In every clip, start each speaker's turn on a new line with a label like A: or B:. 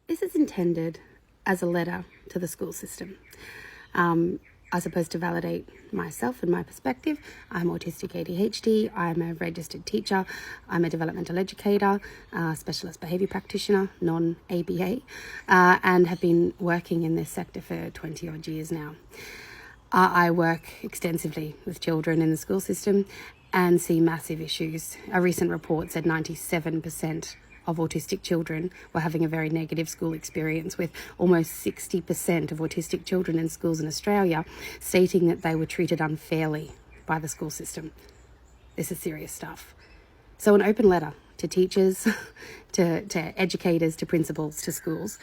A: This is intended as a letter to the school system. I suppose to validate myself and my perspective. I'm autistic ADHD, I'm a registered teacher, I'm a developmental educator, specialist behaviour practitioner, non-ABA, and have been working in this sector for 20 odd years now. I work extensively with children in the school system and see massive issues. A recent report said 97% of autistic children were having a very negative school experience, with almost 60% of autistic children in schools in Australia stating that they were treated unfairly by the school system. This is serious stuff. So an open letter to teachers, to educators, to principals, to schools.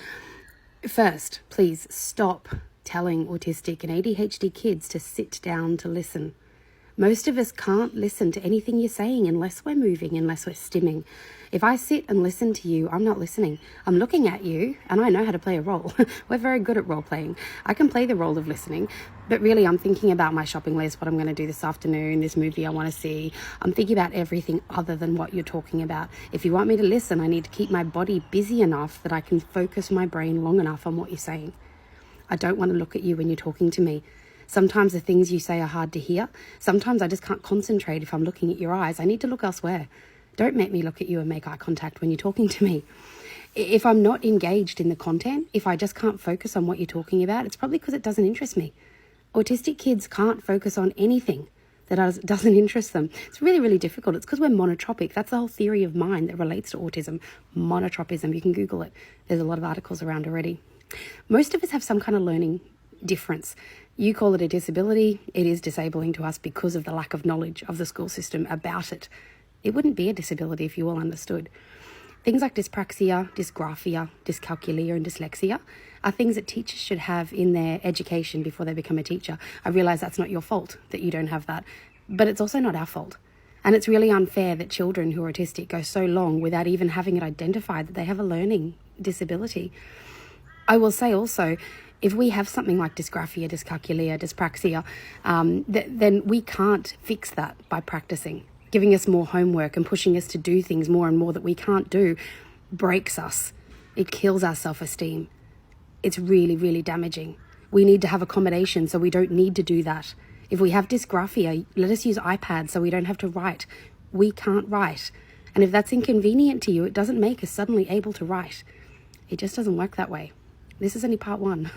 A: First, please stop telling autistic and ADHD kids to sit down to listen. Most of us can't listen to anything you're saying unless we're moving, unless we're stimming. If I sit and listen to you, I'm not listening. I'm looking at you and I know how to play a role. We're very good at role playing. I can play the role of listening, but really I'm thinking about my shopping list, what I'm going to do this afternoon, this movie I want to see. I'm thinking about everything other than what you're talking about. If you want me to listen, I need to keep my body busy enough that I can focus my brain long enough on what you're saying. I don't want to look at you when you're talking to me. Sometimes the things you say are hard to hear. Sometimes I just can't concentrate if I'm looking at your eyes. I need to look elsewhere. Don't make me look at you and make eye contact when you're talking to me. If I'm not engaged in the content, if I just can't focus on what you're talking about, it's probably because it doesn't interest me. Autistic kids can't focus on anything that doesn't interest them. It's really, really difficult. It's because we're monotropic. That's the whole theory of mind that relates to autism. Monotropism. You can Google it. There's a lot of articles around already. Most of us have some kind of learning difference. You call it a disability. It is disabling to us because of the lack of knowledge of the school system about it. It wouldn't be a disability if you all understood. Things like dyspraxia, dysgraphia, dyscalculia and dyslexia are things that teachers should have in their education before they become a teacher. I realise that's not your fault that you don't have that, but it's also not our fault. And it's really unfair that children who are autistic go so long without even having it identified that they have a learning disability. I will say also, if we have something like dysgraphia, dyscalculia, dyspraxia, then we can't fix that by practicing. Giving us more homework and pushing us to do things more and more that we can't do breaks us. It kills our self-esteem. It's really, really damaging. We need to have accommodation so we don't need to do that. If we have dysgraphia, let us use iPads so we don't have to write. We can't write. And if that's inconvenient to you, it doesn't make us suddenly able to write. It just doesn't work that way. This is only part one.